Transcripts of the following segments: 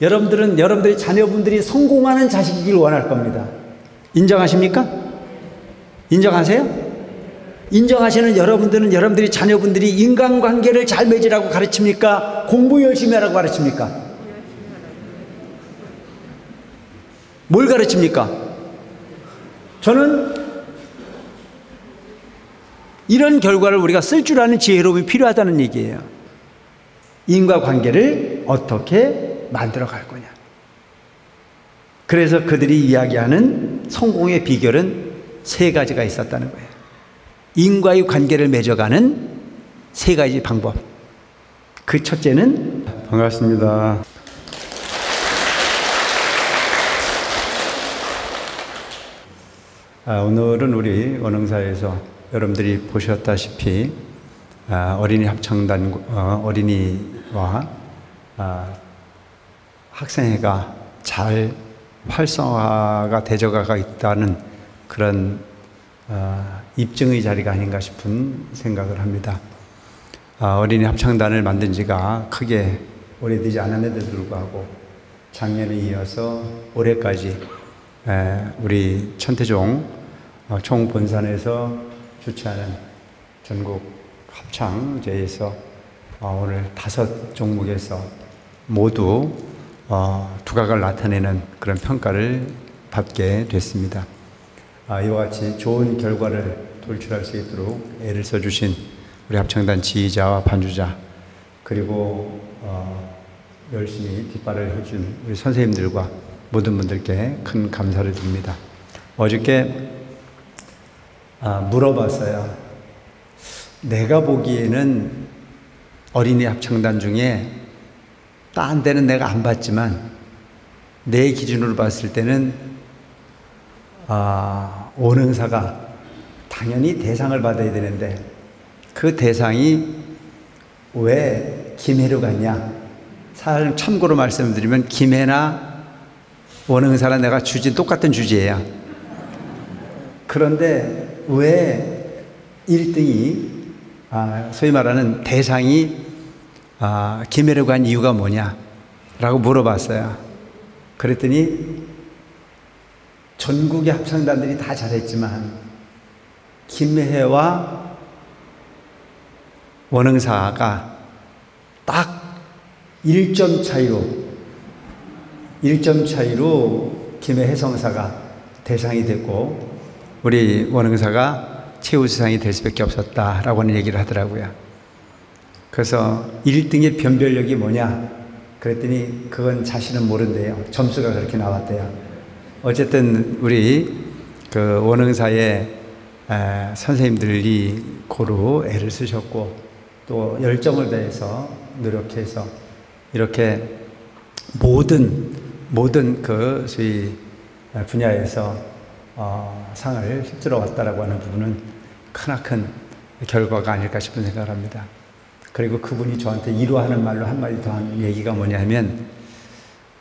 여러분들은 여러분들의 자녀분들이 성공하는 자식이길 원할 겁니다. 인정하십니까? 인정하세요? 인정하시는 여러분들은 여러분들이 자녀분들이 인간관계를 잘 맺으라고 가르칩니까? 공부 열심히 하라고 가르칩니까? 뭘 가르칩니까? 저는 이런 결과를 우리가 쓸 줄 아는 지혜로움이 필요하다는 얘기예요. 인과관계를 어떻게 만들어 갈 거냐. 그래서 그들이 이야기하는 성공의 비결은 세 가지가 있었다는 거예요. 인과의 관계를 맺어가는 세 가지 방법. 그 첫째는 반갑습니다. 오늘은 우리 원흥사에서 여러분들이 보셨다시피 어린이 합창단 어린이와 학생회가 잘 활성화가 되져가고 있다는 그런 입증의 자리가 아닌가 싶은 생각을 합니다. 어린이 합창단을 만든 지가 크게 오래되지 않았는데도 불구하고 작년에 이어서 올해까지 우리 천태종 총본산에서 주최하는 전국 합창제에서 오늘 5 종목에서 모두 두각을 나타내는 그런 평가를 받게 됐습니다. 이와 같이 좋은 결과를 돌출할 수 있도록 애를 써주신 우리 합창단 지휘자와 반주자, 그리고 열심히 뒷발을 해준 우리 선생님들과 모든 분들께 큰 감사를 드립니다. 어저께 물어봤어요. 내가 보기에는 어린이 합창단 중에 딴 데는 내가 안 봤지만 내 기준으로 봤을 때는 원흥사가 당연히 대상을 받아야 되는데 그 대상이 왜 김해로 갔냐. 사실 참고로 말씀드리면 김해나 원흥사랑 내가 주제 똑같은 주제예요. 그런데 왜 1등이 소위 말하는 대상이 김해로 간 이유가 뭐냐라고 물어봤어요. 그랬더니 전국의 합창단들이 다 잘했지만 김해와 원흥사가 딱 1점 차이로 김해 해성사가 대상이 됐고 우리 원흥사가 최우수상이 될 수밖에 없었다라고 하는 얘기를 하더라고요. 그래서 1등의 변별력이 뭐냐 그랬더니 그건 자신은 모른대요. 점수가 그렇게 나왔대요. 어쨌든 우리 그 원흥사의 선생님들이 고루 애를 쓰셨고 또 열정을 다해서 노력해서 이렇게 모든 그 소위 분야에서 상을 휩쓸어 왔다라고 하는 부분은 크나큰 결과가 아닐까 싶은 생각을 합니다. 그리고 그분이 저한테 이루하는 말로 한마디 더 한 얘기가 뭐냐 하면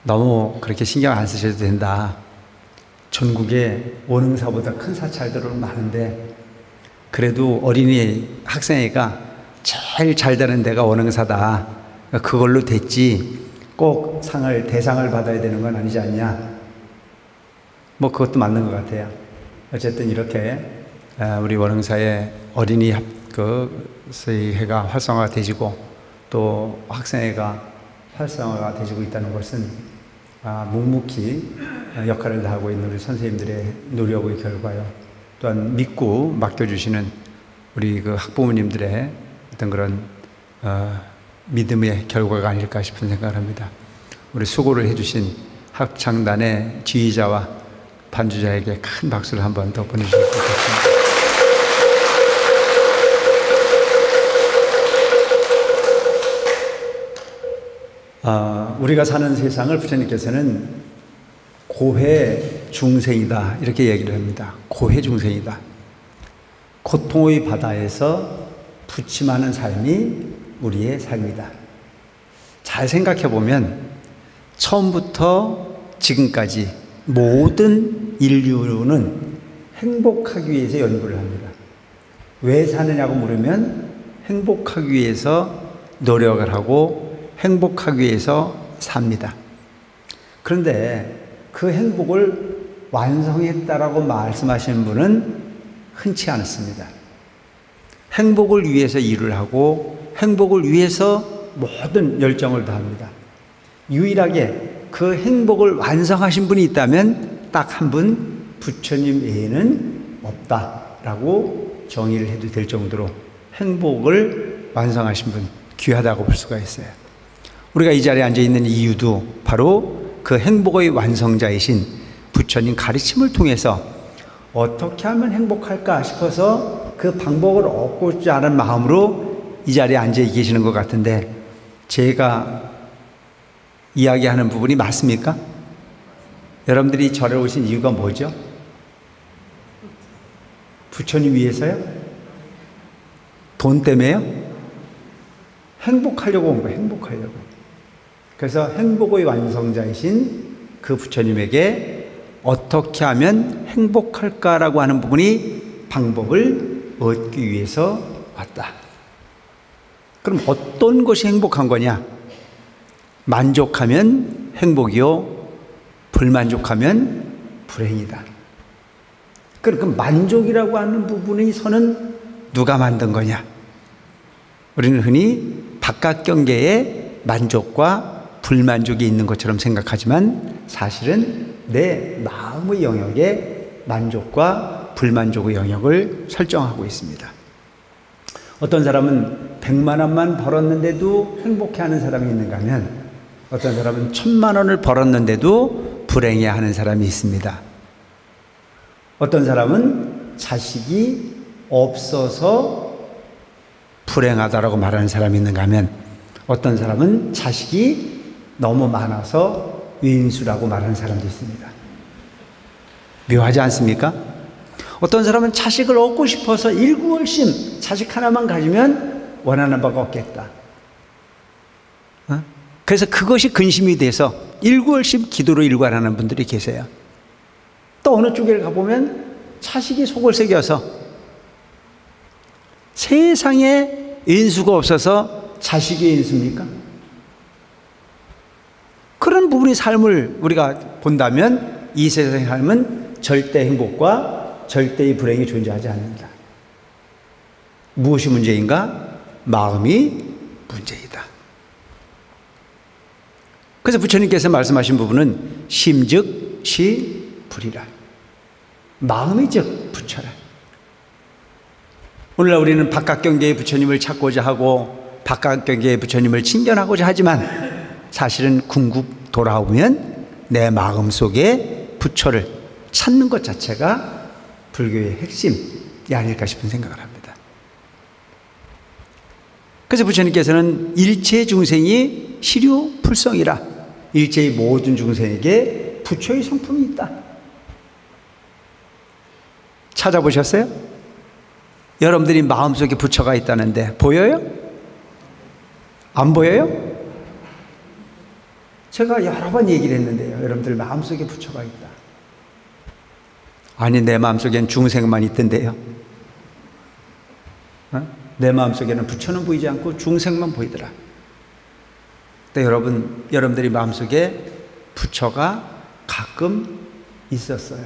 너무 그렇게 신경 안 쓰셔도 된다. 전국에 원흥사보다 큰 사찰들은 많은데 그래도 어린이 학생회가 제일 잘 되는 데가 원흥사다. 그걸로 됐지 꼭 대상을 받아야 되는 건 아니지 않냐. 뭐 그것도 맞는 것 같아요. 어쨌든 이렇게 우리 원흥사의 어린이 회가 활성화가 되지고 또 학생회가 활성화가 되지고 있다는 것은 묵묵히 역할을 다하고 있는 우리 선생님들의 노력의 결과요. 또한 믿고 맡겨주시는 우리 그 학부모님들의 어떤 그런 믿음의 결과가 아닐까 싶은 생각을 합니다. 우리 수고를 해주신 합창단의 지휘자와 반주자에게 큰 박수를 한번 더 보내주실 것 같습니다. 우리가 사는 세상을 부처님께서는 고해 중생이다 이렇게 얘기를 합니다. 고해 중생이다. 고통의 바다에서 부침하는 삶이 우리의 삶이다. 잘 생각해 보면 처음부터 지금까지 모든 인류는 행복하기 위해서 연구를 합니다. 왜 사느냐고 물으면 행복하기 위해서 노력을 하고 행복하기 위해서 삽니다. 그런데 그 행복을 완성했다라고 말씀하시는 분은 흔치 않습니다. 행복을 위해서 일을 하고 행복을 위해서 모든 열정을 다합니다. 유일하게 그 행복을 완성하신 분이 있다면 딱 한 분, 부처님 외에는 없다라고 정의를 해도 될 정도로 행복을 완성하신 분, 귀하다고 볼 수가 있어요. 우리가 이 자리에 앉아 있는 이유도 바로 그 행복의 완성자이신 부처님 가르침을 통해서 어떻게 하면 행복할까 싶어서 그 방법을 얻고자 하는 마음으로 이 자리에 앉아 계시는 것 같은데, 제가 이야기하는 부분이 맞습니까? 여러분들이 절에 오신 이유가 뭐죠? 부처님 위해서요? 돈 때문에요? 행복하려고 온 거예요. 행복하려고. 그래서 행복의 완성자이신 그 부처님에게 어떻게 하면 행복할까라고 하는 부분이 방법을 얻기 위해서 왔다. 그럼 어떤 것이 행복한 거냐? 만족하면 행복이요, 불만족하면 불행이다. 그러니까 만족이라고 하는 부분의 선은 누가 만든 거냐? 우리는 흔히 바깥 경계에 만족과 불만족이 있는 것처럼 생각하지만 사실은 내 마음의 영역에 만족과 불만족의 영역을 설정하고 있습니다. 어떤 사람은 100만 원만 벌었는데도 행복해하는 사람이 있는가 하면, 어떤 사람은 1000만 원을 벌었는데도 불행해하는 사람이 있습니다. 어떤 사람은 자식이 없어서 불행하다라고 말하는 사람이 있는가 하면, 어떤 사람은 자식이 너무 많아서 외인수라고 말하는 사람도 있습니다. 묘하지 않습니까? 어떤 사람은 자식을 얻고 싶어서 일구월심 자식 하나만 가지면 원하는 바가 없겠다. 그래서 그것이 근심이 돼서 일구월심 기도로 일관하는 분들이 계세요. 또 어느 쪽에 가보면 자식이 속을 새겨서 세상에 인수가 없어서 자식이 인수입니까? 그런 부분의 삶을 우리가 본다면 이 세상의 삶은 절대 행복과 절대의 불행이 존재하지 않는다. 무엇이 문제인가? 마음이 문제이다. 그래서 부처님께서 말씀하신 부분은 심즉 시불이라. 마음이 즉 부처라. 오늘날 우리는 바깥 경계의 부처님을 찾고자 하고 바깥 경계의 부처님을 친견하고자 하지만 사실은 궁극 돌아오면 내 마음속에 부처를 찾는 것 자체가 불교의 핵심이 아닐까 싶은 생각을 합니다. 그래서 부처님께서는 일체 중생이 시류풀성이라, 일체의 모든 중생에게 부처의 성품이 있다. 찾아보셨어요? 여러분들이 마음속에 부처가 있다는데 보여요? 안 보여요? 제가 여러 번 얘기를 했는데요. 여러분들 마음속에 부처가 있다. 아니, 내 마음속엔 중생만 있던데요. 내 마음속에는 부처는 보이지 않고 중생만 보이더라. 근데 여러분들이 마음속에 부처가 가끔 있었어요.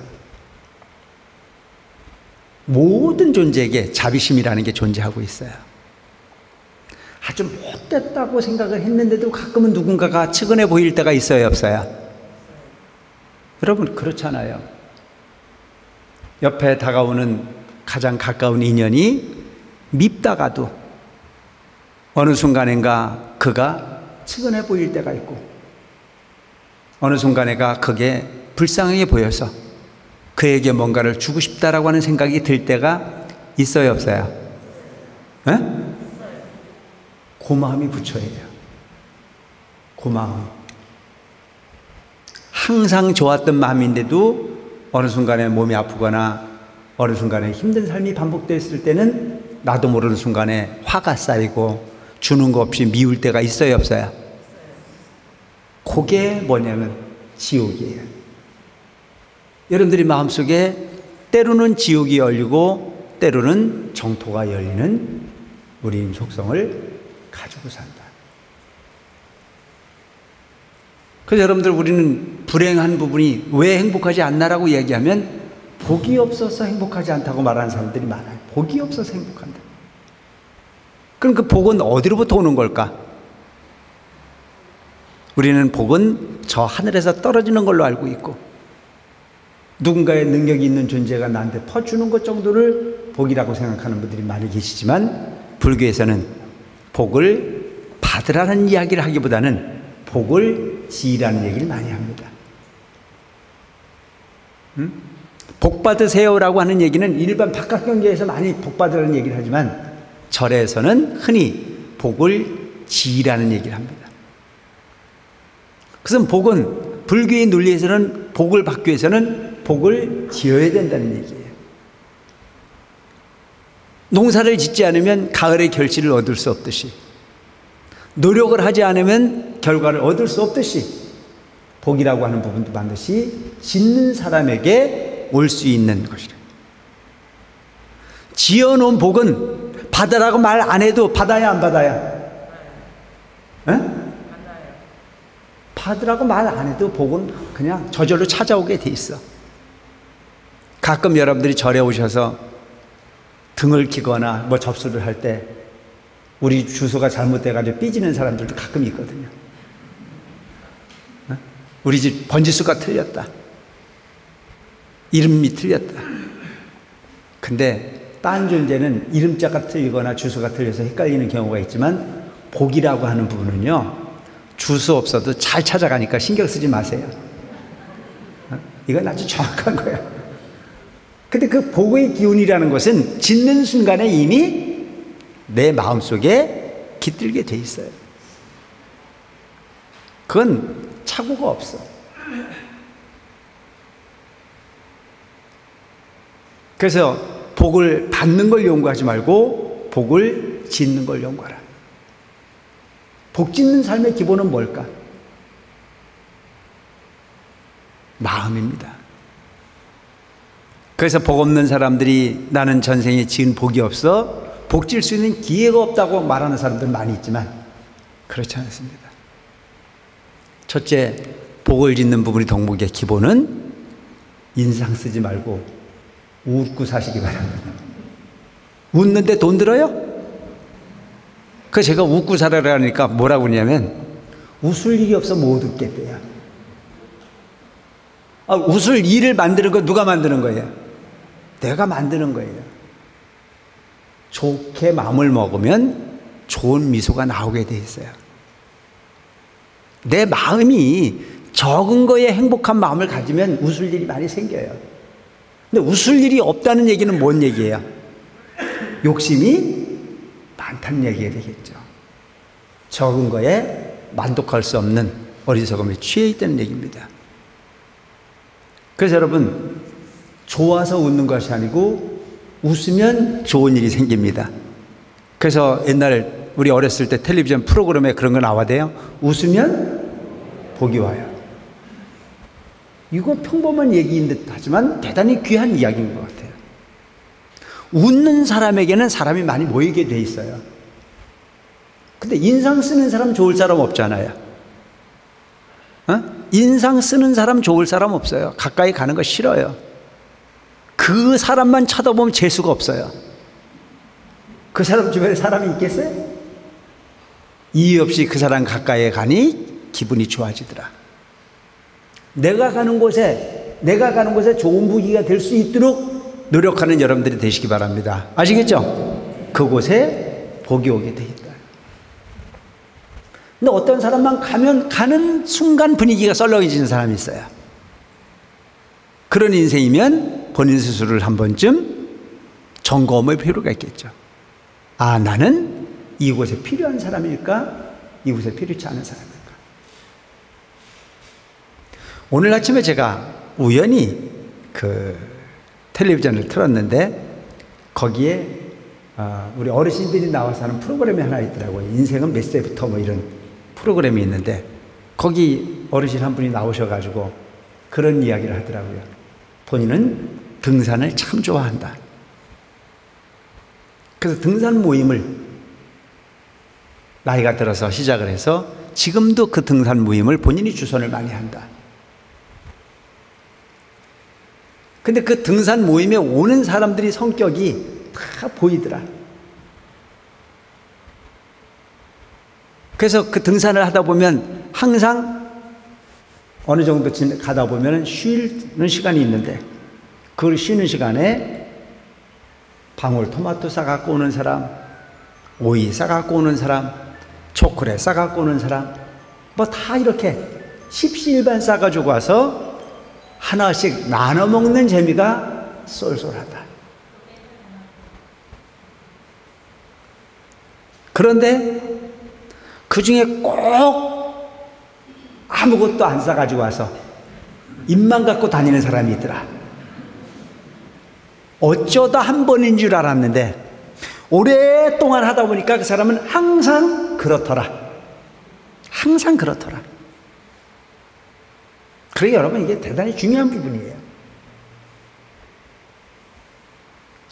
모든 존재에게 자비심이라는 게 존재하고 있어요. 아주 못됐다고 생각을 했는데도 가끔은 누군가가 측은해 보일 때가 있어요, 없어요? 여러분, 그렇잖아요. 옆에 다가오는 가장 가까운 인연이 밉다가도 어느 순간인가 그가 측은해 보일 때가 있고, 어느 순간에가 그게 불쌍하게 보여서 그에게 뭔가를 주고 싶다라고 하는 생각이 들 때가 있어요, 없어요? 에? 그 마음이 부처예요. 그 마음. 항상 좋았던 마음인데도 어느 순간에 몸이 아프거나 어느 순간에 힘든 삶이 반복됐을 때는 나도 모르는 순간에 화가 쌓이고 주는 거 없이 미울 때가 있어요, 없어요? 그게 뭐냐면 지옥이에요. 여러분들이 마음속에 때로는 지옥이 열리고 때로는 정토가 열리는 우리인 속성을 가지고 산다. 그래서 여러분들, 우리는 불행한 부분이 왜 행복하지 않나라고 얘기하면 복이 없어서 행복하지 않다고 말하는 사람들이 많아요. 복이 없어서 행복한다. 그럼 그 복은 어디로부터 오는 걸까? 우리는 복은 저 하늘에서 떨어지는 걸로 알고 있고, 누군가의 능력이 있는 존재가 나한테 퍼주는 것 정도를 복이라고 생각하는 분들이 많이 계시지만, 불교에서는 복을 받으라는 이야기를 하기보다는 복을 지으라는 얘기를 많이 합니다. 복 받으세요라고 하는 얘기는 일반 바깥 경제에서 많이 복 받으라는 얘기를 하지만, 절에서는 흔히 복을 지으라는 얘기를 합니다. 그래서 복은, 불교의 논리에서는 복을 받기 위해서는 복을 지어야 된다는 얘기예요. 농사를 짓지 않으면 가을의 결실을 얻을 수 없듯이, 노력을 하지 않으면 결과를 얻을 수 없듯이, 복이라고 하는 부분도 반드시 짓는 사람에게 올 수 있는 것이라. 지어놓은 복은 받으라고 말 안 해도 받아야 안 받아야? 에? 받으라고 말 안 해도 복은 그냥 저절로 찾아오게 돼 있어. 가끔 여러분들이 절에 오셔서 등을 기거나 뭐 접수를 할 때 우리 주소가 잘못돼가지고 삐지는 사람들도 가끔 있거든요. 우리 집 번지수가 틀렸다, 이름이 틀렸다. 근데 딴 존재는 이름자가 틀리거나 주소가 틀려서 헷갈리는 경우가 있지만, 복이라고 하는 부분은요, 주소 없어도 잘 찾아가니까 신경 쓰지 마세요. 이건 아주 정확한 거예요. 근데 그 복의 기운이라는 것은 짓는 순간에 이미 내 마음속에 깃들게 돼 있어요. 그건 착오가 없어. 그래서 복을 받는 걸 연구하지 말고 복을 짓는 걸 연구하라. 복 짓는 삶의 기본은 뭘까? 마음입니다. 그래서 복 없는 사람들이 나는 전생에 지은 복이 없어 복 질 수 있는 기회가 없다고 말하는 사람들 많이 있지만, 그렇지 않습니다. 첫째, 복을 짓는 부분이 덕목의 기본은 인상 쓰지 말고 웃고 사시기 바랍니다. 웃는데 돈 들어요? 그 제가 웃고 살아라니까 뭐라고 그러냐면, 웃을 일이 없어 못 웃겠대요. 웃을 일을 만드는 건 누가 만드는 거예요? 내가 만드는 거예요. 좋게 마음을 먹으면 좋은 미소가 나오게 돼 있어요. 내 마음이 적은 거에 행복한 마음을 가지면 웃을 일이 많이 생겨요. 근데 웃을 일이 없다는 얘기는 뭔 얘기예요? 욕심이 많다는 얘기가 되겠죠. 적은 거에 만족할 수 없는 어리석음에 취해 있다는 얘기입니다. 그래서 여러분, 좋아서 웃는 것이 아니고 웃으면 좋은 일이 생깁니다. 그래서 옛날 우리 어렸을 때 텔레비전 프로그램에 그런 거 나와대요. 웃으면 복이 와요. 이거 평범한 얘기인 듯 하지만 대단히 귀한 이야기인 것 같아요. 웃는 사람에게는 사람이 많이 모이게 돼 있어요. 근데 인상 쓰는 사람 좋을 사람 없잖아요. 인상 쓰는 사람 좋을 사람 없어요. 가까이 가는 거 싫어요. 그 사람만 쳐다보면 재수가 없어요. 그 사람 주변에 사람이 있겠어요? 이유 없이 그 사람 가까이에 가니 기분이 좋아지더라. 내가 가는 곳에 좋은 부기가 될 수 있도록 노력하는 여러분들이 되시기 바랍니다. 아시겠죠? 그곳에 복이 오게 돼 있다. 근데 어떤 사람만 가는 순간 분위기가 썰렁해지는 사람이 있어요. 그런 인생이면 본인 스스로를 한 번쯤 점검할 필요가 있겠죠. 아, 나는 이곳에 필요한 사람일까? 이곳에 필요치 않은 사람일까? 오늘 아침에 제가 우연히 그 텔레비전을 틀었는데 거기에 우리 어르신들이 나와서 하는 프로그램이 하나 있더라고요. 인생은 몇 세부터 뭐 이런 프로그램이 있는데 거기 어르신 한 분이 나오셔가지고 그런 이야기를 하더라고요. 본인은 등산을 참 좋아한다. 그래서 등산 모임을 나이가 들어서 시작을 해서 지금도 그 등산 모임을 본인이 주선을 많이 한다. 근데 그 등산 모임에 오는 사람들이 성격이 다 보이더라. 그래서 그 등산을 하다 보면 항상 어느 정도 가다 보면 쉬는 시간이 있는데, 그 쉬는 시간에 방울토마토 싸갖고 오는 사람, 오이 싸갖고 오는 사람, 초콜릿 싸갖고 오는 사람, 뭐 다 이렇게 십시일반 싸가지고 와서 하나씩 나눠 먹는 재미가 쏠쏠하다. 그런데 그 중에 꼭 아무것도 안 싸가지고 와서 입만 갖고 다니는 사람이 있더라. 어쩌다 한 번인 줄 알았는데 오랫동안 하다 보니까 그 사람은 항상 그렇더라. 항상 그렇더라. 그래, 여러분, 이게 대단히 중요한 부분이에요.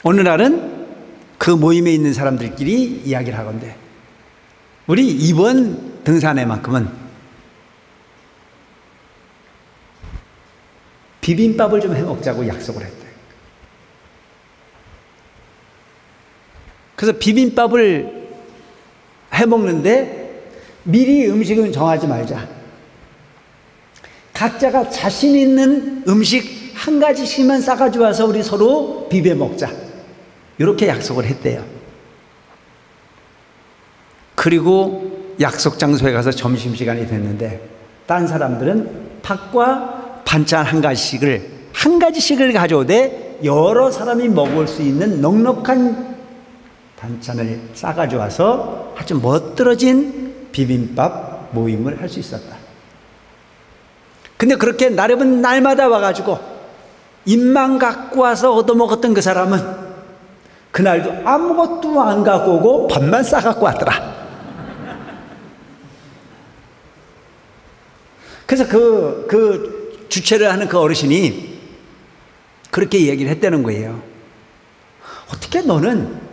어느 날은 그 모임에 있는 사람들끼리 이야기를 하건대, 우리 이번 등산회만큼은 비빔밥을 좀 해먹자고 약속을 했대. 그래서 비빔밥을 해먹는데 미리 음식은 정하지 말자. 각자가 자신 있는 음식 한 가지씩만 싸가지고 와서 우리 서로 비벼 먹자. 이렇게 약속을 했대요. 그리고 약속 장소에 가서 점심시간이 됐는데 딴 사람들은 밥과 반찬 한 가지씩을 가져오되 여러 사람이 먹을 수 있는 넉넉한 반찬을 싸가지고 와서 아주 멋들어진 비빔밥 모임을 할 수 있었다. 근데 그렇게 나름은 날마다 와가지고 입만 갖고 와서 얻어먹었던 그 사람은 그날도 아무것도 안 갖고 오고 밥만 싸갖고 왔더라. 그래서 그 주최를 하는 그 어르신이 그렇게 얘기를 했다는 거예요. 어떻게 너는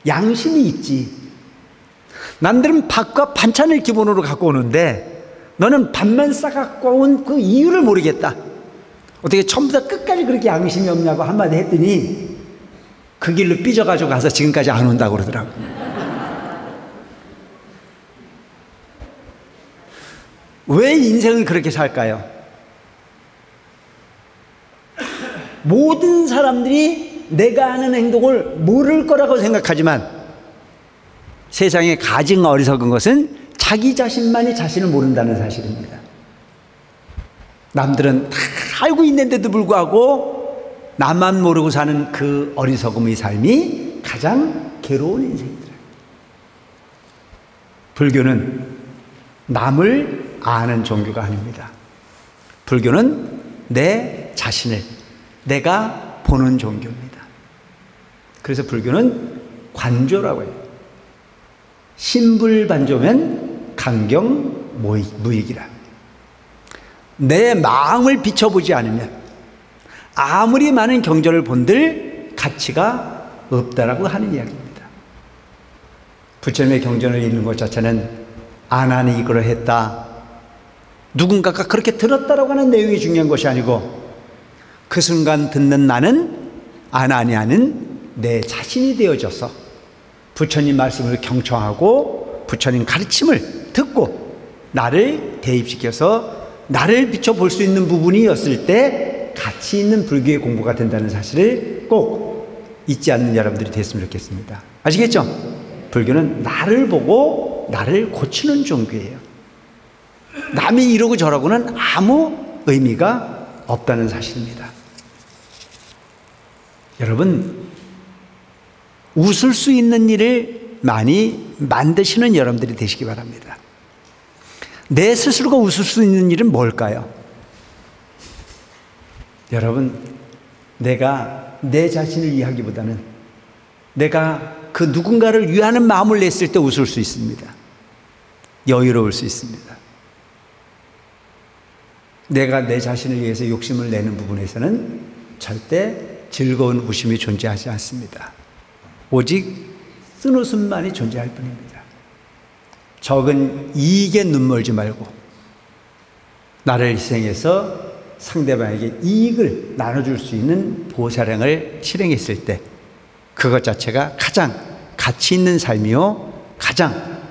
양심이 있지? 남들은 밥과 반찬을 기본으로 갖고 오는데 너는 밥만 싸갖고 온 그 이유를 모르겠다. 어떻게 처음부터 끝까지 그렇게 양심이 없냐고 한마디 했더니 그 길로 삐져가지고 가서 지금까지 안 온다고 그러더라고. 왜 인생을 그렇게 살까요? 모든 사람들이 내가 하는 행동을 모를 거라고 생각하지만 세상에 가장 어리석은 것은 자기 자신만이 자신을 모른다는 사실입니다. 남들은 다 알고 있는데도 불구하고 나만 모르고 사는 그 어리석음의 삶이 가장 괴로운 인생이더라. 불교는 남을 아는 종교가 아닙니다. 불교는 내 자신을 내가 보는 종교입니다. 그래서 불교는 관조라고 해요. 신불반조면 강경무익이라. 내 마음을 비춰보지 않으면 아무리 많은 경전을 본들 가치가 없다라고 하는 이야기입니다. 부처님의 경전을 읽는 것 자체는 아난이 이걸 했다, 누군가가 그렇게 들었다라고 하는 내용이 중요한 것이 아니고 그 순간 듣는 나는 아난이 아닌 내 자신이 되어져서 부처님 말씀을 경청하고 부처님 가르침을 듣고 나를 대입시켜서 나를 비춰볼 수 있는 부분이었을 때 가치 있는 불교의 공부가 된다는 사실을 꼭 잊지 않는 여러분들이 됐으면 좋겠습니다. 아시겠죠? 불교는 나를 보고 나를 고치는 종교예요. 남이 이러고 저러고는 아무 의미가 없다는 사실입니다. 여러분, 웃을 수 있는 일을 많이 만드시는 여러분들이 되시기 바랍니다. 내 스스로가 웃을 수 있는 일은 뭘까요? 여러분, 내가 내 자신을 이해하기보다는 내가 그 누군가를 위하는 마음을 냈을 때 웃을 수 있습니다. 여유로울 수 있습니다. 내가 내 자신을 위해서 욕심을 내는 부분에서는 절대 즐거운 웃음이 존재하지 않습니다. 오직 쓴웃음만이 존재할 뿐입니다. 적은 이익에 눈멀지 말고 나를 희생해서 상대방에게 이익을 나눠줄 수 있는 보살행을 실행했을 때 그것 자체가 가장 가치 있는 삶이요 가장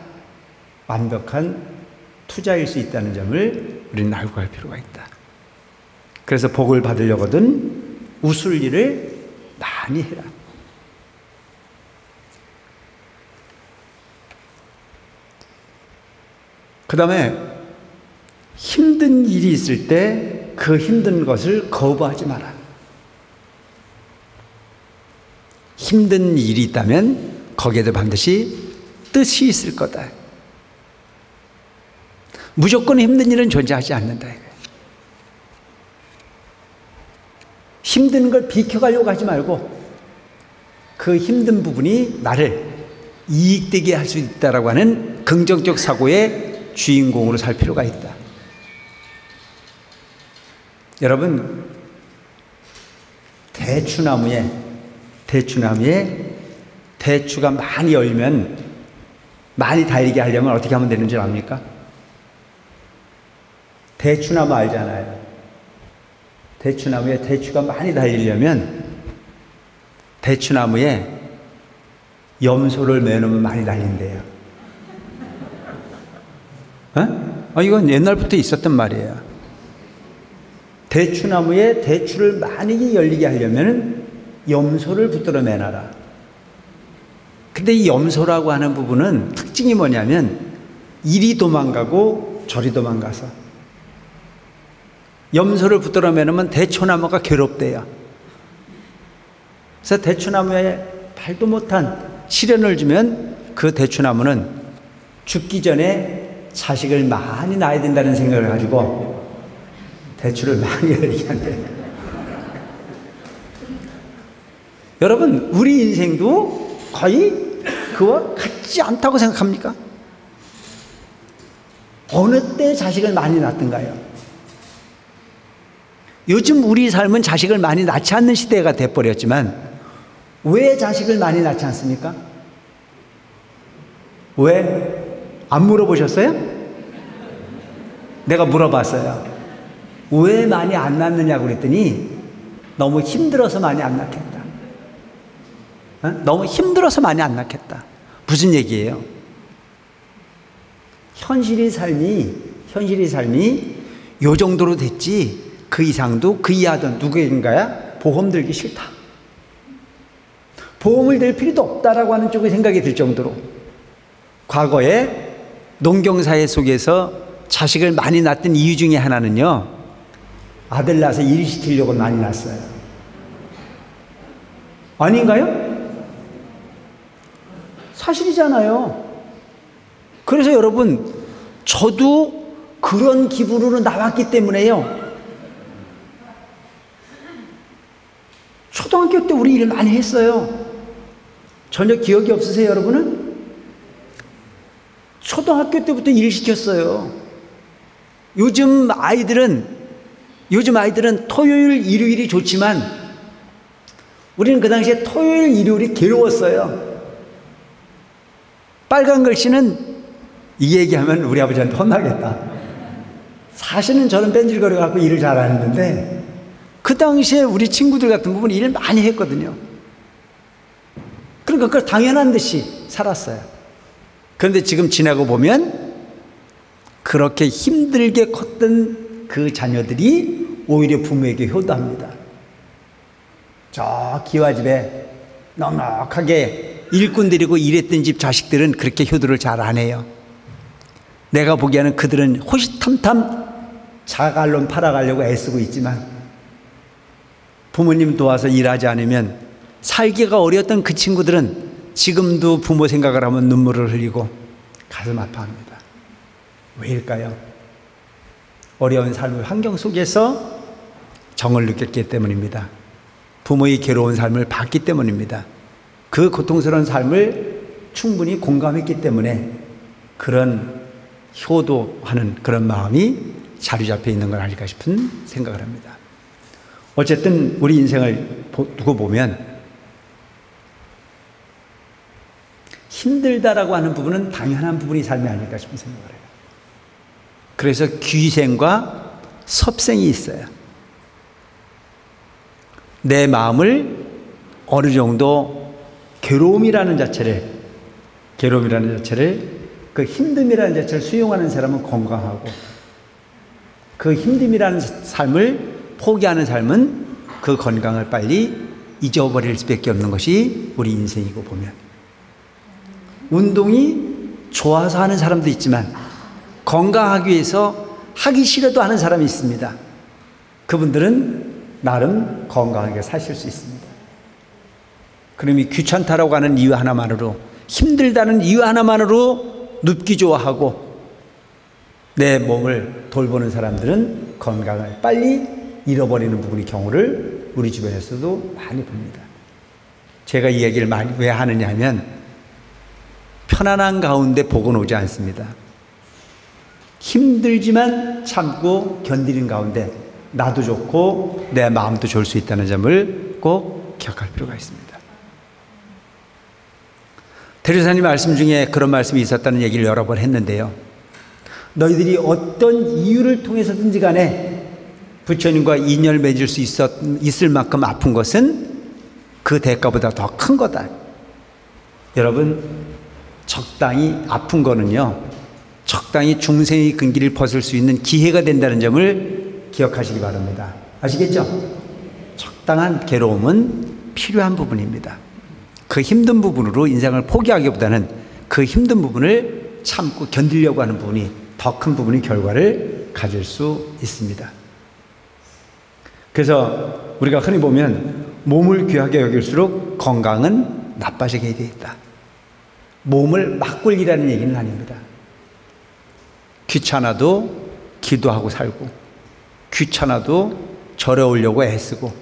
완벽한 투자일 수 있다는 점을 우리는 알고 갈 필요가 있다. 그래서 복을 받으려거든 웃을 일을 많이 해라. 그 다음에 힘든 일이 있을 때 그 힘든 것을 거부하지 마라. 힘든 일이 있다면 거기에도 반드시 뜻이 있을 거다. 무조건 힘든 일은 존재하지 않는다. 힘든 걸 비켜가려고 하지 말고 그 힘든 부분이 나를 이익되게 할 수 있다라고 하는 긍정적 사고의 주인공으로 살 필요가 있다. 여러분, 대추나무에 대추가 많이 열면 많이 달리게 하려면 어떻게 하면 되는 줄 압니까? 대추나무 알잖아요. 대추나무에 대추가 많이 달리려면 대추나무에 염소를 매놓으면 많이 달린대요. 이건 옛날부터 있었던 말이에요. 대추나무에 대추를 많이 열리게 하려면 염소를 붙들어 매놔라. 근데 이 염소라고 하는 부분은 특징이 뭐냐면 이리 도망가고 저리 도망가서 염소를 붙들어 매놓으면 대추나무가 괴롭대요. 그래서 대추나무에 발도 못한 시련을 주면 그 대추나무는 죽기 전에 자식을 많이 낳아야 된다는 생각을 가지고 대추를 많이 열리게 한대요. 여러분, 우리 인생도 거의 그와 같지 않다고 생각합니까? 어느 때 자식을 많이 낳던가요? 요즘 우리 삶은 자식을 많이 낳지 않는 시대가 돼버렸지만 왜 자식을 많이 낳지 않습니까? 왜? 안 물어보셨어요? 내가 물어봤어요. 왜 많이 안 낳느냐고 그랬더니 너무 힘들어서 많이 안 낳겠다. 너무 힘들어서 많이 안 낳겠다. 무슨 얘기예요? 현실의 삶이 요 정도로 됐지 그 이상도 그 이하도 누구인가야 보험 들기 싫다. 보험을 들 필요도 없다라고 하는 쪽의 생각이 들 정도로 과거에 농경사회 속에서 자식을 많이 낳던 이유 중에 하나는요, 아들 낳아서 일 시키려고 많이 낳았어요. 아닌가요? 사실이잖아요. 그래서 여러분, 저도 그런 기분으로 나왔기 때문에요. 초등학교 때 우리 일 많이 했어요. 전혀 기억이 없으세요, 여러분은? 초등학교 때부터 일 시켰어요. 요즘 아이들은 토요일, 일요일이 좋지만 우리는 그 당시에 토요일, 일요일이 괴로웠어요. 빨간 글씨는 이 얘기하면 우리 아버지한테 혼나겠다. 사실은 저는 뺀질거려 갖고 일을 잘 안 했는데 그 당시에 우리 친구들 같은 부분 일을 많이 했거든요. 그러니까 그걸 당연한 듯이 살았어요. 그런데 지금 지나고 보면 그렇게 힘들게 컸던 그 자녀들이 오히려 부모에게 효도합니다. 저 기와집에 넉넉하게 일꾼 데리고 일했던 집 자식들은 그렇게 효도를 잘 안 해요. 내가 보기에는 그들은 호시탐탐 자갈론 팔아가려고 애쓰고 있지만 부모님 도와서 일하지 않으면 살기가 어려웠던 그 친구들은 지금도 부모 생각을 하면 눈물을 흘리고 가슴 아파합니다. 왜일까요? 어려운 삶의 환경 속에서 정을 느꼈기 때문입니다. 부모의 괴로운 삶을 봤기 때문입니다. 그 고통스러운 삶을 충분히 공감했기 때문에 그런 효도하는 그런 마음이 자리 잡혀 있는 건 아닐까 싶은 생각을 합니다. 어쨌든 우리 인생을 두고 보면 힘들다라고 하는 부분은 당연한 부분이 삶이 아닐까 싶은 생각을 해요. 그래서 귀생과 섭생이 있어요. 내 마음을 어느 정도 괴로움이라는 자체를, 그 힘듦이라는 자체를 수용하는 사람은 건강하고, 그 힘듦이라는 삶을 포기하는 삶은 그 건강을 빨리 잊어버릴 수밖에 없는 것이 우리 인생이고, 보면 운동이 좋아서 하는 사람도 있지만 건강하기 위해서 하기 싫어도 하는 사람이 있습니다. 그분들은 나름 건강하게 사실 수 있습니다. 그러니 귀찮다라고 하는 이유 하나만으로, 힘들다는 이유 하나만으로 눕기 좋아하고 내 몸을 돌보는 사람들은 건강을 빨리 잃어버리는 부분의 경우를 우리 주변에서도 많이 봅니다. 제가 이 얘기를 많이 왜 하느냐 하면, 편안한 가운데 복은 오지 않습니다. 힘들지만 참고 견디는 가운데 나도 좋고 내 마음도 좋을 수 있다는 점을 꼭 기억할 필요가 있습니다. 대리사님 말씀 중에 그런 말씀이 있었다는 얘기를 여러 번 했는데요. 너희들이 어떤 이유를 통해서든지 간에 부처님과 인연을 맺을 수 있을 만큼 아픈 것은 그 대가보다 더 큰 거다. 여러분, 적당히 아픈 거는요, 적당히 중생의 근기를 벗을 수 있는 기회가 된다는 점을 기억하시기 바랍니다. 아시겠죠? 적당한 괴로움은 필요한 부분입니다. 그 힘든 부분으로 인생을 포기하기보다는 그 힘든 부분을 참고 견디려고 하는 부분이 더 큰 부분의 결과를 가질 수 있습니다. 그래서 우리가 흔히 보면 몸을 귀하게 여길수록 건강은 나빠지게 되어 있다. 몸을 막 굴리라는 얘기는 아닙니다. 귀찮아도 기도하고 살고, 귀찮아도 절에 오려고 애쓰고,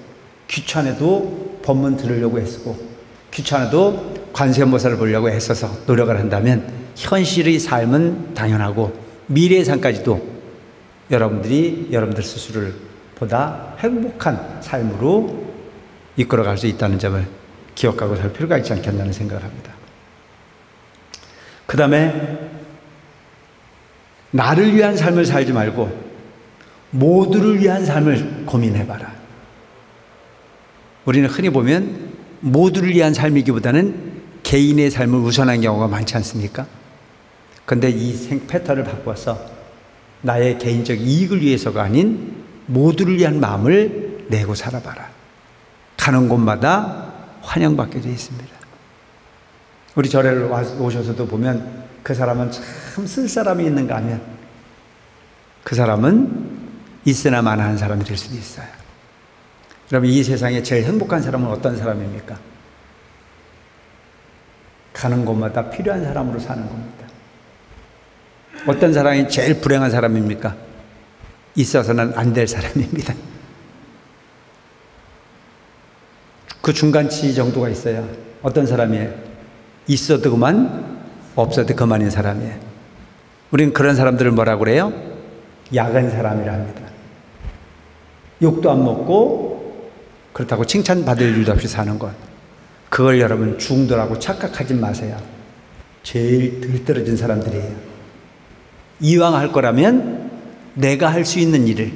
귀찮아도 법문 들으려고 애쓰고, 귀찮아도 관세음보살을 보려고 애써서 노력을 한다면 현실의 삶은 당연하고 미래의 삶까지도 여러분들 스스로를 보다 행복한 삶으로 이끌어갈 수 있다는 점을 기억하고 살 필요가 있지 않겠나는 생각을 합니다. 그 다음에 나를 위한 삶을 살지 말고 모두를 위한 삶을 고민해봐라. 우리는 흔히 보면 모두를 위한 삶이기보다는 개인의 삶을 우선한 경우가 많지 않습니까? 그런데 이 패턴을 바꿔서 나의 개인적 이익을 위해서가 아닌 모두를 위한 마음을 내고 살아봐라. 가는 곳마다 환영받게 되어 있습니다. 우리 절에 오셔서도 보면 그 사람은 참 쓸 사람이 있는가 하면 그 사람은 있으나 마나한 사람이 될 수도 있어요. 그러면 이 세상에 제일 행복한 사람은 어떤 사람입니까? 가는 곳마다 필요한 사람으로 사는 겁니다. 어떤 사람이 제일 불행한 사람입니까? 있어서는 안 될 사람입니다. 그 중간치 정도가 있어요. 어떤 사람이에요? 있어도 그만, 없어도 그만인 사람이에요. 우리는 그런 사람들을 뭐라고 그래요? 야간 사람이라 합니다. 욕도 안 먹고 그렇다고 칭찬받을 일도 없이 사는 것. 그걸 여러분 중도라고 착각하지 마세요. 제일 들떨어진 사람들이에요. 이왕 할 거라면 내가 할 수 있는 일을,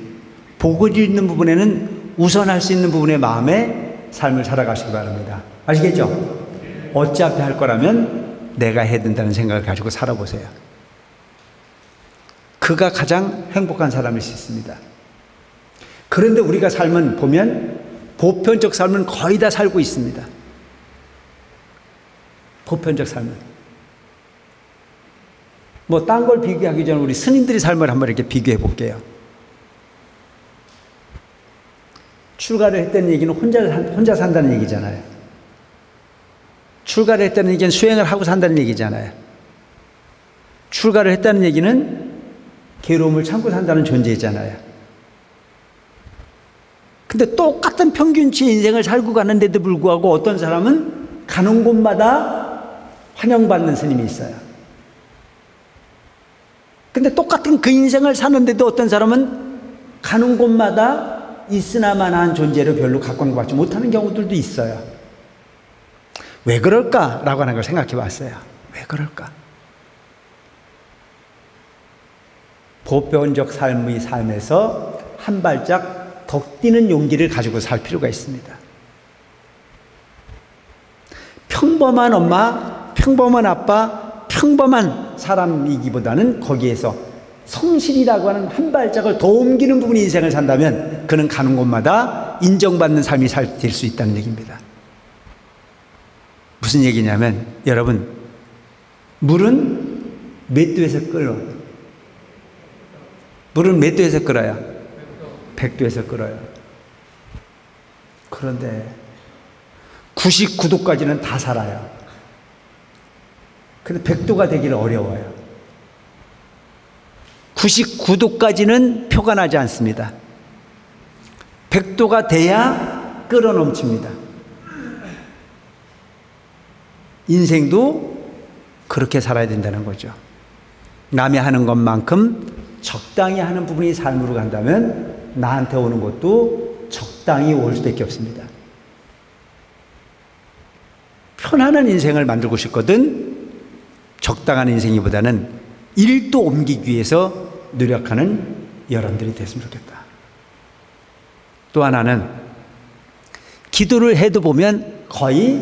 복을 있는 부분에는 우선할 수 있는 부분의 마음에 삶을 살아가시기 바랍니다. 아시겠죠? 어차피 할 거라면 내가 해야 된다는 생각을 가지고 살아보세요. 그가 가장 행복한 사람일 수 있습니다. 그런데 우리가 삶은 보면 보편적 삶은 거의 다 살고 있습니다. 보편적 삶은. 뭐 딴 걸 비교하기 전에 우리 스님들의 삶을 한번 이렇게 비교해 볼게요. 출가를 했다는 얘기는 혼자 산다는 얘기잖아요. 출가를 했다는 얘기는 수행을 하고 산다는 얘기잖아요. 출가를 했다는 얘기는 괴로움을 참고 산다는 존재잖아요. 근데 똑같은 평균치 인생을 살고 가는데도 불구하고 어떤 사람은 가는 곳마다 환영받는 스님이 있어요. 근데 똑같은 그 인생을 사는데도 어떤 사람은 가는 곳마다 있으나마나한 존재로 별로 각광받지 못하는 경우들도 있어요. 왜 그럴까라고 하는 걸 생각해 봤어요. 왜 그럴까? 보편적 삶에서 한 발짝 더 뛰는 용기를 가지고 살 필요가 있습니다. 평범한 엄마, 평범한 아빠, 평범한 사람이기보다는 거기에서 성실이라고 하는 한 발짝을 더 옮기는 부분이 인생을 산다면 그는 가는 곳마다 인정받는 삶이 될 수 있다는 얘기입니다. 무슨 얘기냐면 여러분, 물은 몇 도에서 끓어? 물은 몇 도에서 끓어요? 100도에서 끓어요. 그런데 99도까지는 다 살아요. 근데 100도가 되기는 어려워요. 99도까지는 표가 나지 않습니다. 100도가 돼야 끓어 넘칩니다. 인생도 그렇게 살아야 된다는 거죠. 남이 하는 것만큼 적당히 하는 부분이 삶으로 간다면 나한테 오는 것도 적당히 올 수밖에 없습니다. 편안한 인생을 만들고 싶거든 적당한 인생이보다는 1도 옮기기 위해서 노력하는 여러분들이 됐으면 좋겠다. 또 하나는 기도를 해도 보면 거의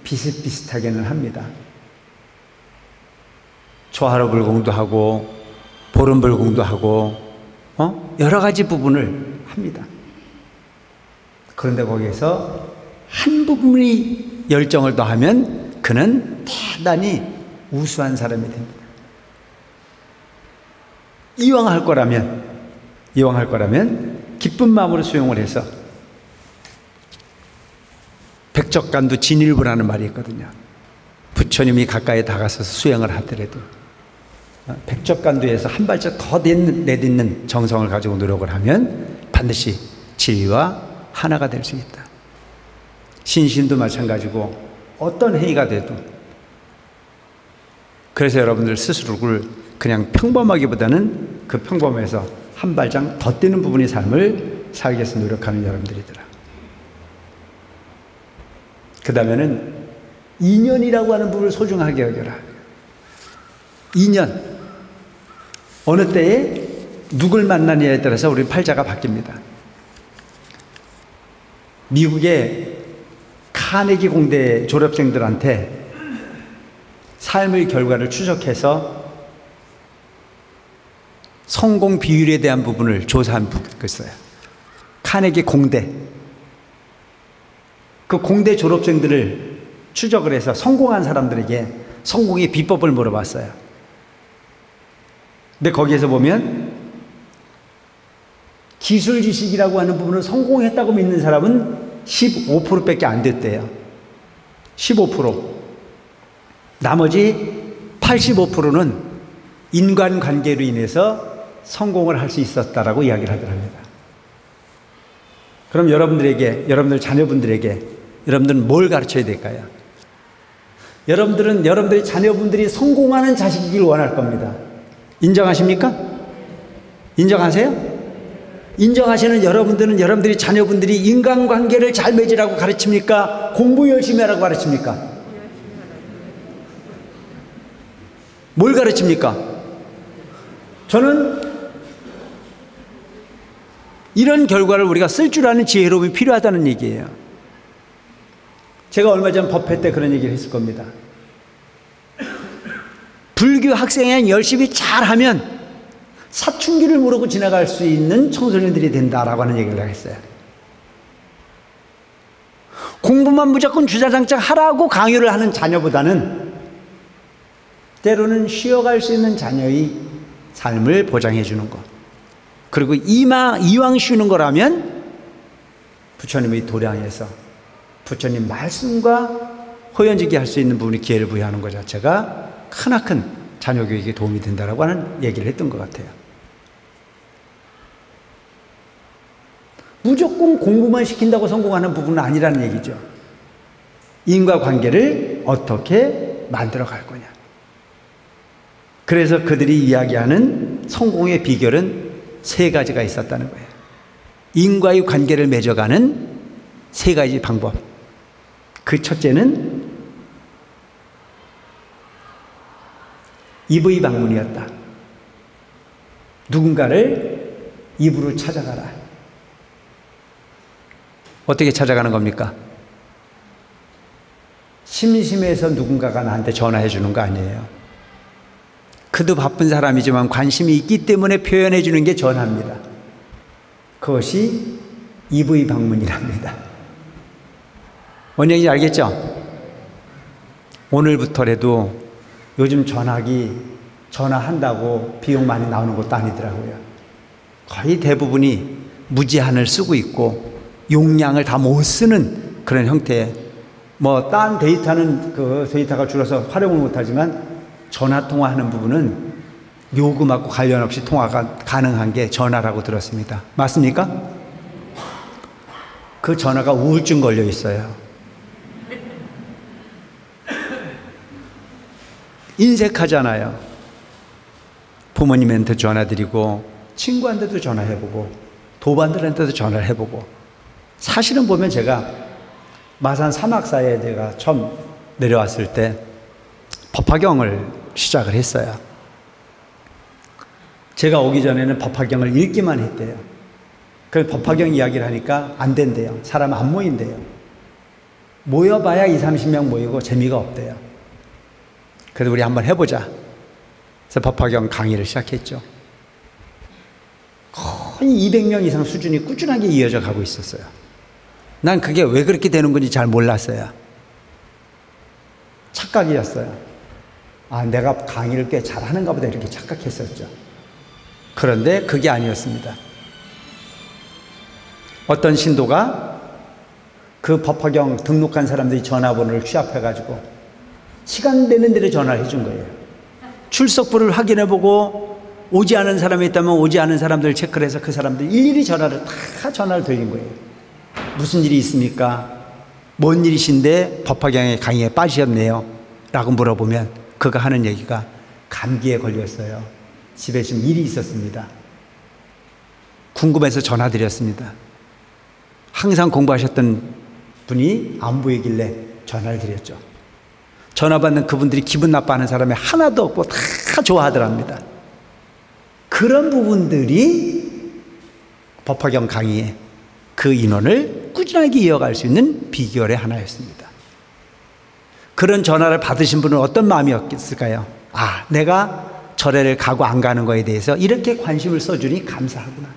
비슷비슷하게는 합니다. 초하루불공도 하고 보름불공도 하고 여러 가지 부분을 합니다. 그런데 거기에서 한 부분이 열정을 더하면 그는 대단히 우수한 사람이 됩니다. 이왕 할 거라면 기쁜 마음으로 수용을 해서 백적간도 진일보라는 말이 있거든요. 부처님이 가까이 다가서서 수행을 하더라도 백적간도에서 한 발짝 더 내딛는 정성을 가지고 노력을 하면 반드시 진리와 하나가 될 수 있다. 신신도 마찬가지고 어떤 행위가 돼도 그래서 여러분들 스스로를 그냥 평범하기보다는 그 평범에서 한 발짝 더 뛰는 부분의 삶을 살기 위해서 노력하는 여러분들이더라. 그 다음에는 인연이라고 하는 부분을 소중하게 여겨라. 인연. 어느 때에 누굴 만나느냐에 따라서 우리 팔자가 바뀝니다. 미국의 카네기 공대 졸업생들한테 삶의 결과를 추적해서 성공 비율에 대한 부분을 조사한 부분이 있어요. 카네기 공대. 그 공대 졸업생들을 추적을 해서 성공한 사람들에게 성공의 비법을 물어봤어요. 근데 거기에서 보면 기술 지식이라고 하는 부분을 성공했다고 믿는 사람은 15%밖에 안 됐대요. 15%. 나머지 85%는 인간관계로 인해서 성공을 할 수 있었다라고 이야기를 하더랍니다. 그럼 여러분들 자녀분들에게 여러분들은 뭘 가르쳐야 될까요? 여러분들은 여러분들의 자녀분들이 성공하는 자식이길 원할 겁니다. 인정하십니까? 인정하세요? 인정하시는 여러분들은 여러분들이 자녀분들이 인간관계를 잘 맺으라고 가르칩니까? 공부 열심히 하라고 가르칩니까? 뭘 가르칩니까? 저는 이런 결과를 우리가 쓸 줄 아는 지혜로움이 필요하다는 얘기예요. 제가 얼마 전 법회 때 그런 얘기를 했을 겁니다. 불교 학생이 열심히 잘하면 사춘기를 모르고 지나갈 수 있는 청소년들이 된다라고 하는 얘기를 했어요. 공부만 무조건 주자장창 하라고 강요를 하는 자녀보다는 때로는 쉬어갈 수 있는 자녀의 삶을 보장해 주는 것. 그리고 이왕 쉬는 거라면 부처님의 도량에서 부처님 말씀과 호연지기 할 수 있는 부분이 기회를 부여하는 것 자체가 크나큰 자녀 교육에 도움이 된다라고 하는 얘기를 했던 것 같아요. 무조건 공부만 시킨다고 성공하는 부분은 아니라는 얘기죠. 인과관계를 어떻게 만들어 갈 거냐. 그래서 그들이 이야기하는 성공의 비결은 세 가지가 있었다는 거예요. 인과의 관계를 맺어가는 세 가지 방법. 그 첫째는 입의 방문이었다. 누군가를 입으로 찾아가라. 어떻게 찾아가는 겁니까? 심심해서 누군가가 나한테 전화해 주는 거 아니에요. 그도 바쁜 사람이지만 관심이 있기 때문에 표현해 주는 게 전화입니다. 그것이 EV 방문이랍니다. 뭔 얘기인지 알겠죠? 오늘부터라도 요즘 전화한다고 비용 많이 나오는 것도 아니더라고요. 거의 대부분이 무제한을 쓰고 있고 용량을 다 못 쓰는 그런 형태의 딴 데이터는 그 데이터가 줄어서 활용을 못하지만 전화 통화하는 부분은 요금하고 관련 없이 통화가 가능한 게 전화라고 들었습니다. 맞습니까? 그 전화가 우울증 걸려 있어요. 인색하잖아요. 부모님한테 전화드리고 친구한테도 전화해보고 도반들한테도 전화를 해보고 사실은 보면 제가 마산 사막사에 내가 처음 내려왔을 때 법화경을 시작을 했어요. 제가 오기 전에는 법화경을 읽기만 했대요. 그래서 법화경 이야기를 하니까 안 된대요. 사람 안 모인대요. 모여봐야 20, 30명 모이고 재미가 없대요. 그래서 우리 한번 해보자. 그래서 법화경 강의를 시작했죠. 거의 200명 이상 수준이 꾸준하게 이어져 가고 있었어요. 난 그게 왜 그렇게 되는 건지 잘 몰랐어요. 착각이었어요. 내가 강의를 꽤 잘하는가 보다 이렇게 착각했었죠. 그런데 그게 아니었습니다. 어떤 신도가 그 법화경 등록한 사람들이 전화번호를 취합해가지고 시간 되는 대로 전화를 해준 거예요. 출석부를 확인해보고 오지 않은 사람이 있다면 오지 않은 사람들을 체크를 해서 그 사람들 일일이 전화를 돌린 거예요. 무슨 일이 있습니까? 뭔 일이신데 법화경의 강의에 빠지셨네요 라고 물어보면 그가 하는 얘기가 감기에 걸렸어요. 집에 좀 일이 있었습니다. 궁금해서 전화드렸습니다. 항상 공부하셨던 분이 안 보이길래 전화를 드렸죠. 전화 받는 그분들이 기분 나빠하는 사람이 하나도 없고 다 좋아하더랍니다. 그런 부분들이 법화경 강의에 그 인원을 꾸준하게 이어갈 수 있는 비결의 하나였습니다. 그런 전화를 받으신 분은 어떤 마음이었을까요? 내가 절에를 가고 안 가는 거에 대해서 이렇게 관심을 써주니 감사하구나.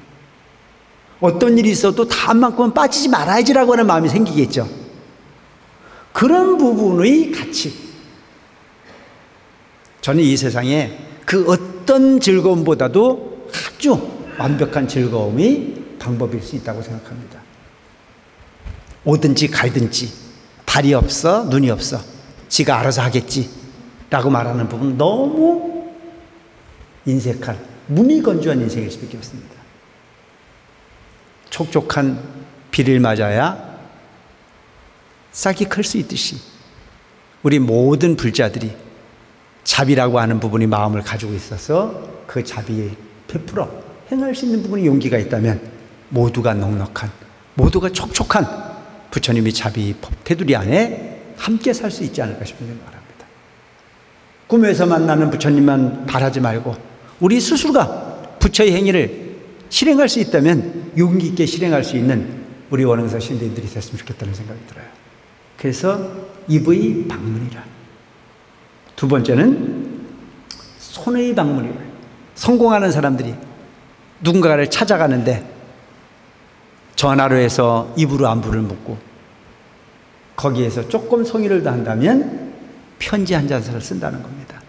어떤 일이 있어도 다음만큼은 빠지지 말아야지라고 하는 마음이 생기겠죠. 그런 부분의 가치. 저는 이 세상에 그 어떤 즐거움보다도 아주 완벽한 즐거움이 방법일 수 있다고 생각합니다. 오든지 갈든지 발이 없어 눈이 없어 지가 알아서 하겠지 라고 말하는 부분은 너무 인색한 무미건조한 인생일 수밖에 없습니다. 촉촉한 비를 맞아야 싹이 클 수 있듯이 우리 모든 불자들이 자비라고 하는 부분이 마음을 가지고 있어서 그 자비에 베풀어 행할 수 있는 부분이 용기가 있다면 모두가 넉넉한 모두가 촉촉한 부처님의 자비 테두리 안에 함께 살 수 있지 않을까 싶은 생각을 합니다. 꿈에서 만나는 부처님만 바라지 말고 우리 스스로가 부처의 행위를 실행할 수 있다면 용기 있게 실행할 수 있는 우리 원흥사 신도님들이 됐으면 좋겠다는 생각이 들어요. 그래서 EV 방문이라. 두 번째는 손의 방문이라. 성공하는 사람들이 누군가를 찾아가는데 전화로 해서 입으로 안부를 묻고 거기에서 조금 성의를 다한다면 편지 한 장을 쓴다는 겁니다.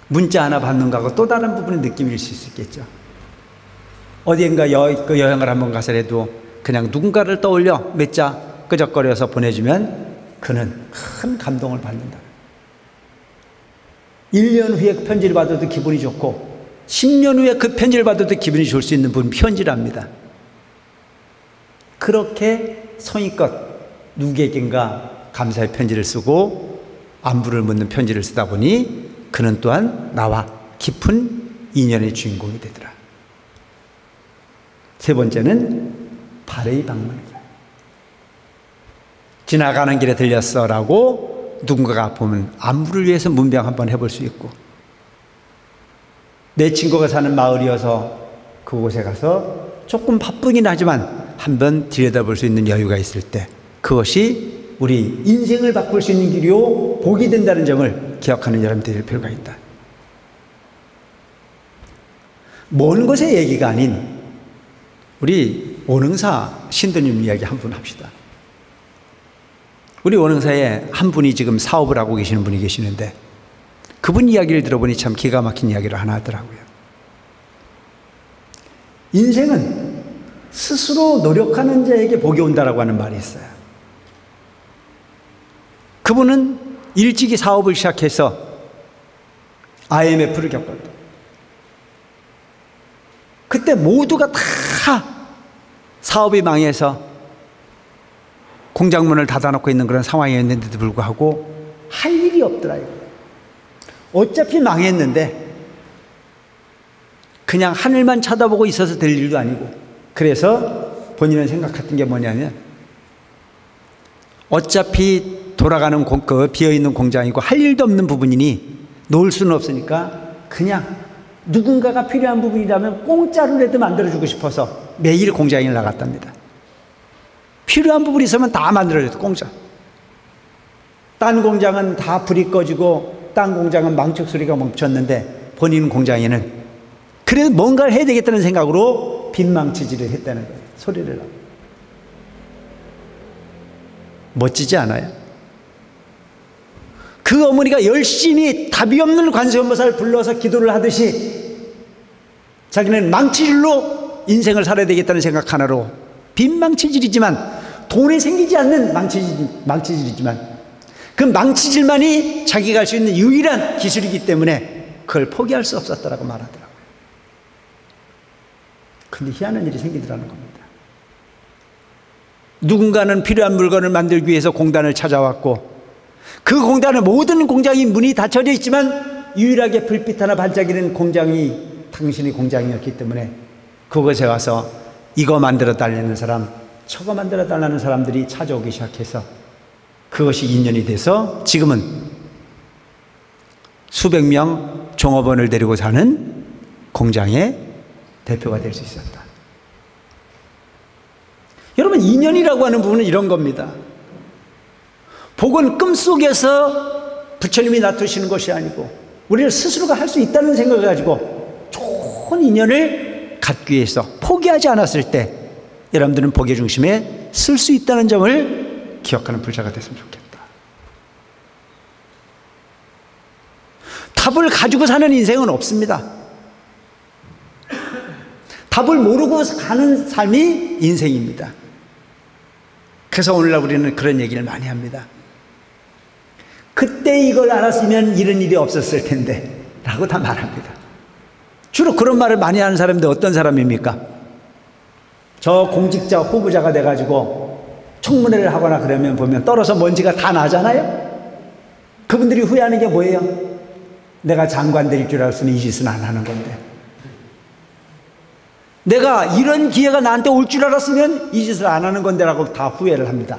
문자 하나 받는 거하고 또 다른 부분의 느낌일 수 있겠죠. 어디인가 여행을 한번 가서라도 그냥 누군가를 떠올려 몇 자 끄적거려서 보내주면 그는 큰 감동을 받는다. 1년 후에 그 편지를 받아도 기분이 좋고 10년 후에 그 편지를 받아도 기분이 좋을 수 있는 분은 편지랍니다. 그렇게 성의껏 누구에겐가 감사의 편지를 쓰고 안부를 묻는 편지를 쓰다 보니 그는 또한 나와 깊은 인연의 주인공이 되더라. 세 번째는 발의 방문이다. 지나가는 길에 들렸어 라고 누군가가 보면 안부를 위해서 문병 한번 해볼 수 있고 내 친구가 사는 마을이어서 그곳에 가서 조금 바쁘긴 하지만 한번 들여다볼 수 있는 여유가 있을 때 그것이 우리 인생을 바꿀 수 있는 길이요 복이 된다는 점을 기억하는 여러분들이 될 필요가 있다. 먼 곳의 얘기가 아닌 우리 원흥사 신도님 이야기 한 분 합시다. 우리 원흥사에 한 분이 지금 사업을 하고 계시는 분이 계시는데 그분 이야기를 들어보니 참 기가 막힌 이야기를 하나 하더라고요. 인생은 스스로 노력하는 자에게 복이 온다라고 하는 말이 있어요. 그분은 일찍이 사업을 시작해서 IMF를 겪었다. 그때 모두가 다 사업이 망해서 공장문을 닫아놓고 있는 그런 상황이었는데도 불구하고 할 일이 없더라고요. 어차피 망했는데 그냥 하늘만 쳐다보고 있어서 될 일도 아니고, 그래서 본인은 생각했던 게 뭐냐면 어차피 돌아가는 그 비어있는 공장이고 할 일도 없는 부분이니 놓을 수는 없으니까 그냥 누군가가 필요한 부분이라면 공짜로라도 만들어주고 싶어서 매일 공장에 나갔답니다. 필요한 부분이 있으면 다 만들어줘도 공짜. 딴 공장은 다 불이 꺼지고 딴 공장은 망측 소리가 멈췄는데 본인 공장에는 그래도 뭔가를 해야 되겠다는 생각으로 빈망치질을 했다는 거예요. 소리를 하고. 멋지지 않아요? 그 어머니가 열심히 답이 없는 관세음보살을 불러서 기도를 하듯이 자기는 망치질로 인생을 살아야 되겠다는 생각 하나로, 빈망치질이지만 돈이 생기지 않는 망치질이지만 그 망치질만이 자기가 할 수 있는 유일한 기술이기 때문에 그걸 포기할 수 없었다라고 말하더라고요. 근데 희한한 일이 생기더라는 겁니다. 누군가는 필요한 물건을 만들기 위해서 공단을 찾아왔고 그 공단의 모든 공장이 문이 닫혀져 있지만 유일하게 불빛 하나 반짝이는 공장이 당신의 공장이었기 때문에 그곳에 와서 이거 만들어 달라는 사람, 저거 만들어 달라는 사람들이 찾아오기 시작해서 그것이 인연이 돼서 지금은 수백 명 종업원을 데리고 사는 공장의 대표가 될 수 있었다. 여러분, 인연이라고 하는 부분은 이런 겁니다. 복은 꿈속에서 부처님이 놔두시는 것이 아니고 우리를 스스로가 할 수 있다는 생각을 가지고 좋은 인연을 갖기 위해서 포기하지 않았을 때 여러분들은 복의 중심에 쓸 수 있다는 점을 기억하는 불자가 됐으면 좋겠다. 답을 가지고 사는 인생은 없습니다. 답을 모르고 가는 삶이 인생입니다. 그래서 오늘날 우리는 그런 얘기를 많이 합니다. 그때 이걸 알았으면 이런 일이 없었을 텐데 라고 다 말합니다. 주로 그런 말을 많이 하는 사람인데 어떤 사람입니까? 저 공직자 후보자가 돼가지고 청문회를 하거나 그러면 보면 떨어서 먼지가 다 나잖아요. 그분들이 후회하는 게 뭐예요? 내가 장관 될 줄 알았으면 이 짓은 안 하는 건데, 내가 이런 기회가 나한테 올 줄 알았으면 이 짓을 안 하는 건데 라고 다 후회를 합니다.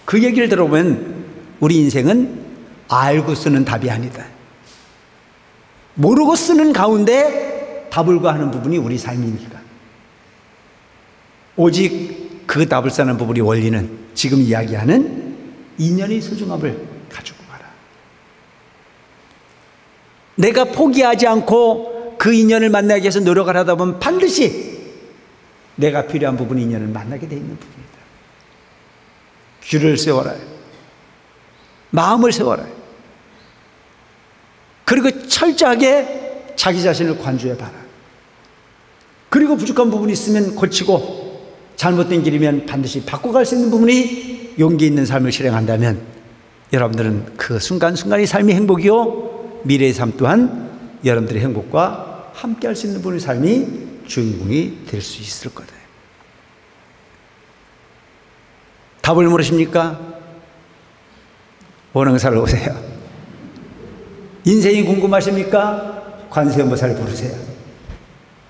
그 얘기를 들어보면 우리 인생은 알고 쓰는 답이 아니다. 모르고 쓰는 가운데 답을 구하는 부분이 우리 삶이니까. 오직 그 답을 쓰는 부분이 원리는 지금 이야기하는 인연의 소중함을 가지고 가라. 내가 포기하지 않고 그 인연을 만나기 위해서 노력을 하다 보면 반드시 내가 필요한 부분 인연을 만나게 되어 있는 부분이다. 귀를 세워라. 마음을 세워라. 그리고 철저하게 자기 자신을 관주해봐라. 그리고 부족한 부분이 있으면 고치고 잘못된 길이면 반드시 바꿔갈 수 있는 부분이 용기 있는 삶을 실행한다면 여러분들은 그 순간순간의 삶이 행복이요 미래의 삶 또한 여러분들의 행복과 함께 할 수 있는 분의 삶이 주인공이 될 수 있을 거다. 답을 모르십니까? 원흥사를 오세요. 인생이 궁금하십니까? 관세음보살을 부르세요.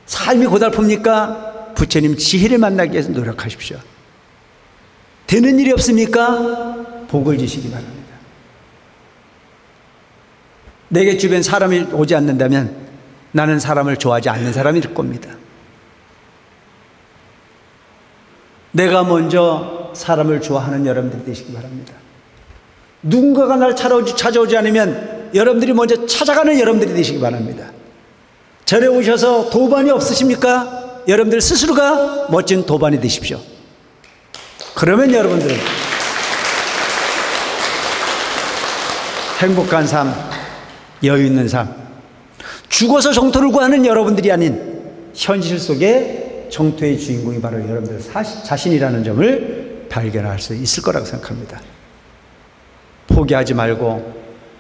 삶이 고달픕니까? 부처님 지혜를 만나기 위해서 노력하십시오. 되는 일이 없습니까? 복을 주시기 바랍니다. 내게 주변 사람이 오지 않는다면 나는 사람을 좋아하지 않는 사람이 될 겁니다. 내가 먼저 사람을 좋아하는 여러분들이 되시기 바랍니다. 누군가가 날 찾아오지 않으면 여러분들이 먼저 찾아가는 여러분들이 되시기 바랍니다. 절에 오셔서 도반이 없으십니까? 여러분들 스스로가 멋진 도반이 되십시오. 그러면 여러분들은 행복한 삶, 여유 있는 삶, 죽어서 정토를 구하는 여러분들이 아닌 현실 속에 정토의 주인공이 바로 여러분들 자신이라는 점을 발견할 수 있을 거라고 생각합니다. 포기하지 말고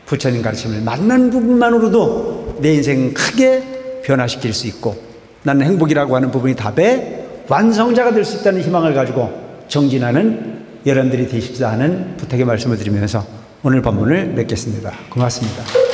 부처님 가르침을 만난 부분만으로도 내 인생 크게 변화시킬 수 있고, 나는 행복이라고 하는 부분이 답의 완성자가 될 수 있다는 희망을 가지고 정진하는 여러분들이 되십사 하는 부탁의 말씀을 드리면서 오늘 본문을 맺겠습니다. 고맙습니다.